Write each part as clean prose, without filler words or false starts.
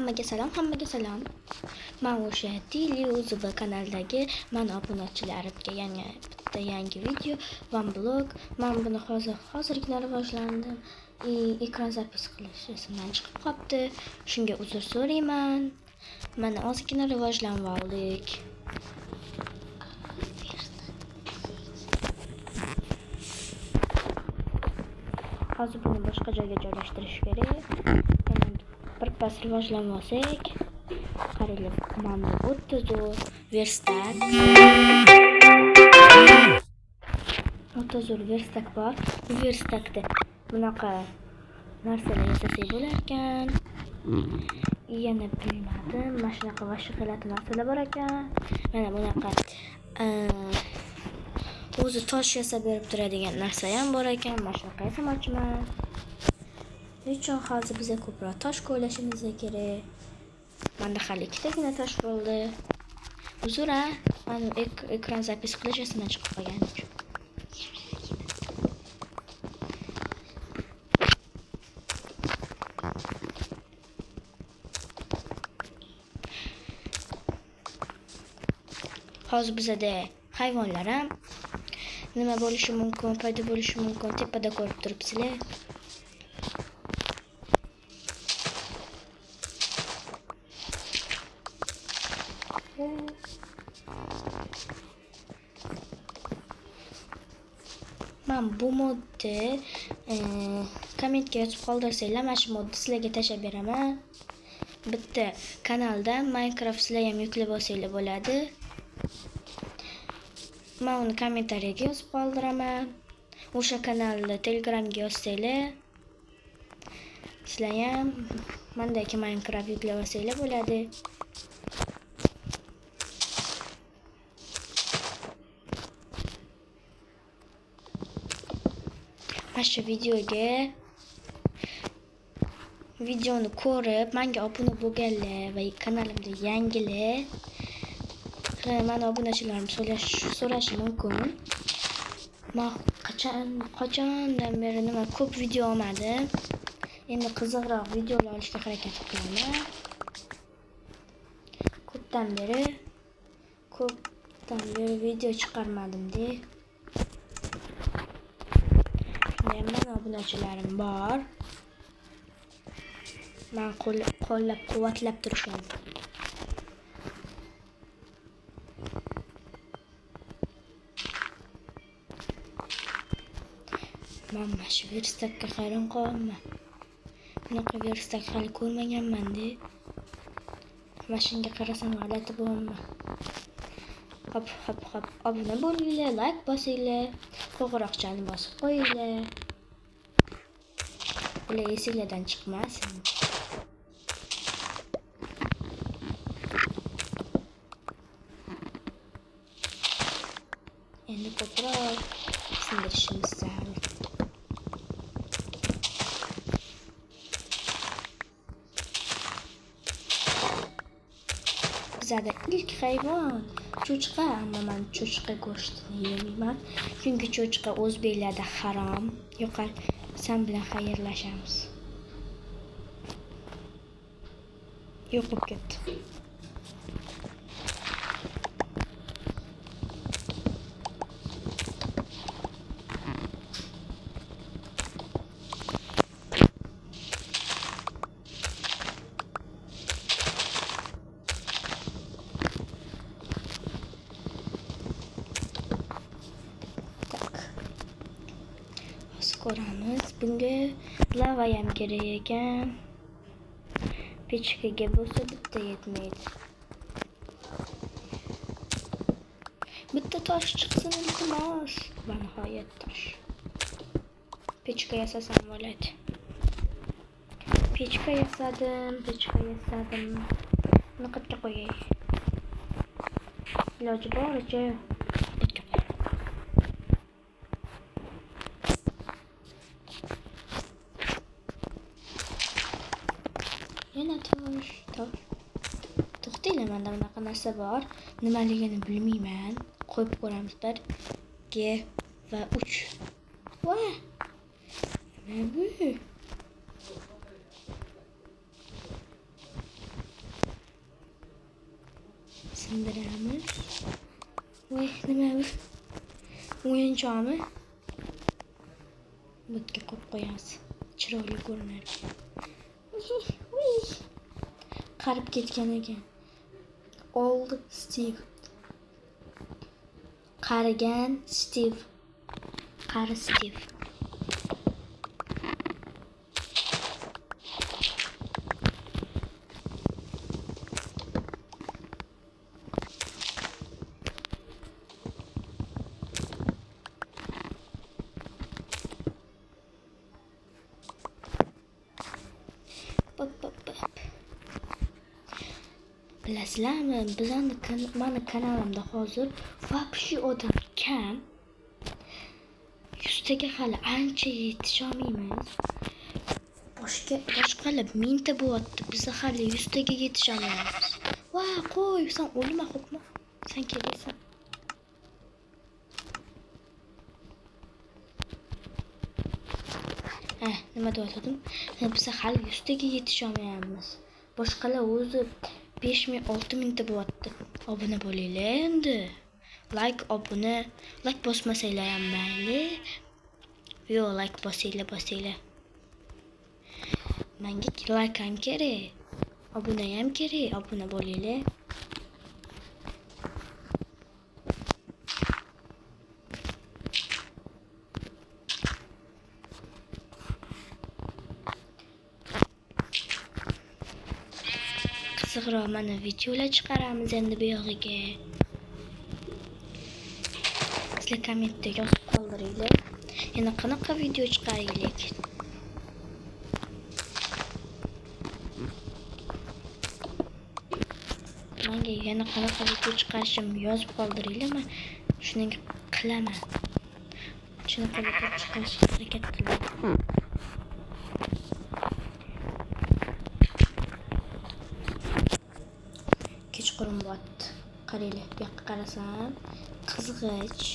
Hammaga salom. Men o'sha Daily Uzuba kanalidagi men obunachilarimga bitta yangi video, one blog. Men buni hozirgina rivojlandim. Ekran zapis qilish esimdan chiqib qopti. Shunga uzr so'rayman. Mana ozgina rivojlanib oldik. Hozir buni boshqa joyga joylashtirish kerak. Birpas rivojlanib olsak, qaranglar, mana 30 verstak. 30 verstak bor. Bu verstakda bunaqa narsalar yasasak bo'lar ekan. Yana bilmadim, mana shunaqa vashaqalat narsalar bor ekan. Mana bunaqa o'zi tosh yasab berib turadigan narsa ham bor ekan. Mana shunaqa yasamoqchiman. Uchun hozir bizga ko'proq tosh qo'llashimiz kerak. Menda hali ikkitagina tosh bo'ldi. Uzr, men ekran zapis qilish esimdan chiqib qolgan. Hozir bizda hayvonlar ham nima bo'lishi mumkin, paydo bo'lishi mumkin, tepada ko'rib turibsizlar. Men bu modni kommentga yozib qoldirsanglar, mana shu modni sizlarga tashlab beraman. Bitta kanalda Minecraft sizlar ham yuklab olsanglar bo'ladi. Men uni kommentariyaga yozib qoldiraman. O'sha kanalni Telegramga yozsanglar, sizlar ham mendagi Minecraft yuklab olsanglar bo'ladi. Mana shu videoni ko'rib, menga obuna bo'lganlar va kanalimda yangilar, meni obunachilarim so'rashi mumkin. Men qachondan beri ko'p video olmadim. Endi qiziqroq videolar olishga harakat qilaman. Ko'pdan beri video chiqarmadim-da. Meni obunachilarim bor. Men qo'llab-quvvatlab turishim. Mana shu verstakka hayron qolmayman. Bunaqa verstak hali ko'rmaganman-da. Mashinaga qarasam g'alati bo'laman. Hop. Obuna bo'linglar, like bosinglar, qo'ng'iroqchani bosib qo'yinglar. Bular esinglardan chiqmasin. Endi ko'proq sindirishimiz zarur. Bizada ilk hayvon cho'chqa, ammo men cho'chqa go'shtini yeyman. Chunki cho'chqa o'zbeklarda harom. Yo'qol, sen bilan xayrlashamiz. Yo'q bo'lib ketdi. Ko'ramiz. Bunga lava ham kerak ekan. Pechkaga bo'lsa bitta yetmaydi. Bitta tosh chiqsin iltimos. Va nihoyat tosh. Pechka yasasam bo'ladi. Pechka yasadim. Buni qayerga qo'yay? Iloji boricha yana tosh. To'xtanglar, menda bunaqa narsa bor. Nimaligini bilmayman. Qo'yib ko'ramiz. 1, 2 va 3. Va nima bu? sindiramiz. Voy, nima bu? O'yinchoqmi? Butga qo'yib qo'yamiz. Chiroyli ko'rinadi. Qarib ketgan ekan. Old Steve. Qarigan Steve. Qari Steve. Bilasizlarmi, mani kanalimda hozir вообще odam kam. 100 taga hali ancha yetisha olmaymiz. Boshqalar 1000 ta bo'lyapti. Biz hali 100 taga yetisha olmaymiz. Va qo'y, sen o'lma, xo'pmi? Sen kelasan. Nima deyotgandim? Biz hali 100 taga yetisha olmaymiz. Boshqalar o'zi 5000, 6000 ta bo'lyapti. Obuna bo'linglar endi. Like bosmasanglar ham mayli. Yo, like bosinglar. Menga like ham kerak. Obuna ham kerak. Obuna bo'linglar. Qizig'roq mana videolar chiqaramiz endi bu yog'iga. Sizlar kommentda yozib qoldiringlar. Yana qanaqa video chiqaraylik? Menga yana qanaqa video chiqarishim yozib qoldiringlar. Men shuning qilaman. Shunaqa video chiqarishga harakat qilaman. Kechqurun bo'lyapti. Qaranglar, bu yoqqa qarasam, qizg'ich.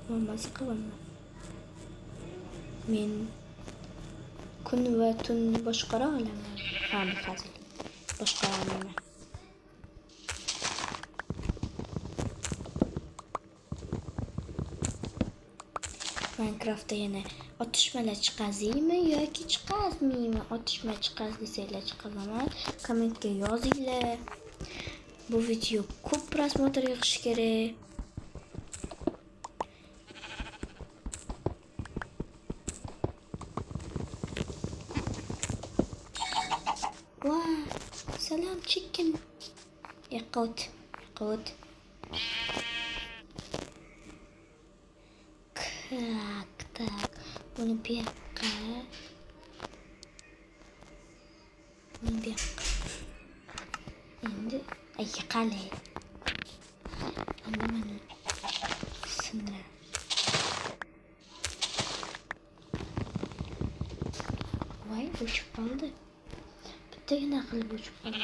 Mammasi qilaman. Men kun va tunni boshqara olaman. Hamma hazil. Boshqara olmayman. Minecraftda yana otishmalar chiqazaymi yoki chiqazmaymi? Otishma chiqaz desanglar chiqazaman. Kommentga yozinglar. Bu video ko'p prosmotr yig'ishi kerak. Wow, salam chicken. Yo'qot. Tak. Bunu bir yoqqa. Endi qalay. Endi mana sindiram. Voy, o'chib qoldi. Bittagina qilib o'chib qoldi.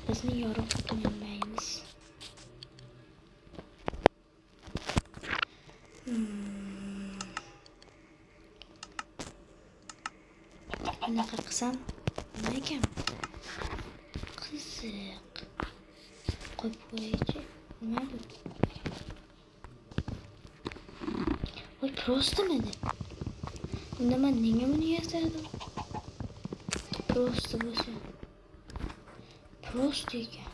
Bizni yorug' qilinmaymiz. Bunaqa qilsam nima ekan? Qiziq. Qo'yib qo'yaychi. Nima bu? Voy, просто meni. Unda men nega buni yasadim? Просто bo'lsa. Просто ekan.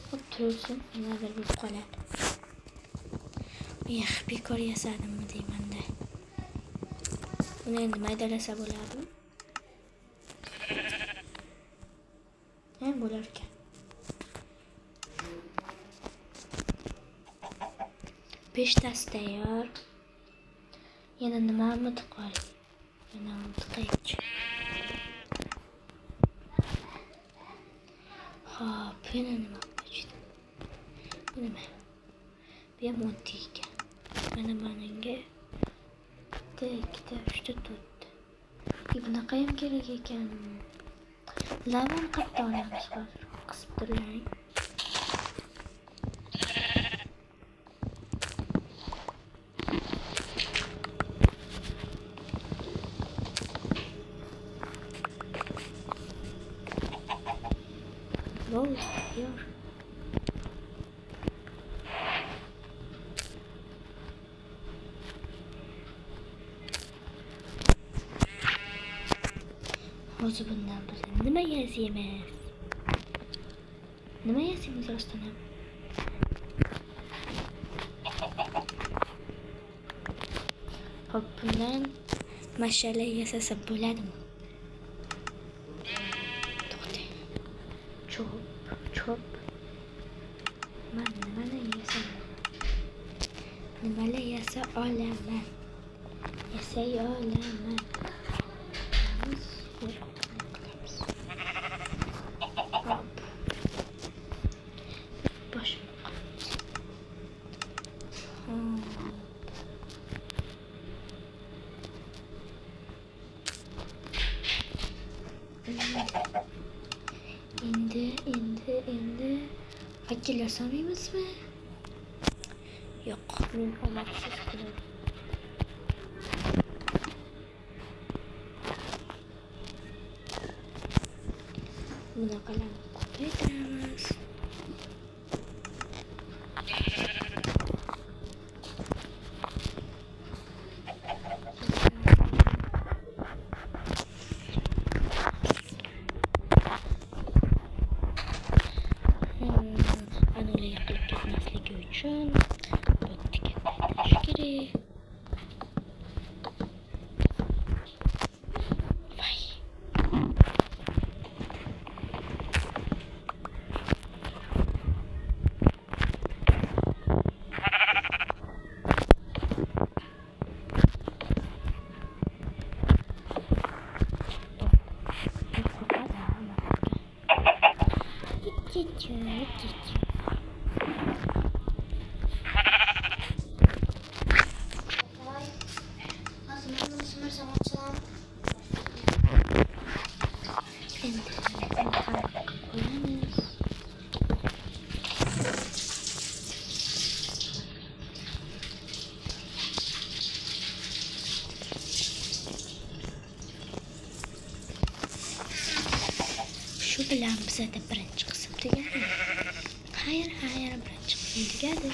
Xo'p, tursin, nimadir bo'lib qoladi. Bekor yasadimmi deyman-da. Buni endi maydalasa bo'ladimi? Bo'lar ekan. Beshtasi tayyor. Yana nimani tiqay? Yana tiqaychi. Xo'p, yana nima qo'yishdi? Nima? Bu ham oddiy ekan. Mana bunga ikkita, uchta, to'rtta. Bunaqa ham kerak ekan. Lavani qayerdan olamiz hozir? Qisib turing. Wow, istiyor. Hozir bundan biz nima yazaymiz? Nima yazaymiz rostdan ham? Hop, bundan mash'ala yasasa bo'ladimi? To'xtang. Chop. Men nimalar yasaman? Nimalar yasa olaman? Yasay olaman. Endi vakil yasamayapmizmi? Yo'q, men omadsiz qilaman. Bunaqalarni ko'paytiramiz. Anolar yiqilib ketmasligi uchun bo'ttiga qo'yish kerak. Shu bilan bizda birinchi qism tugadi. Xayr, birinchi qism tugadi.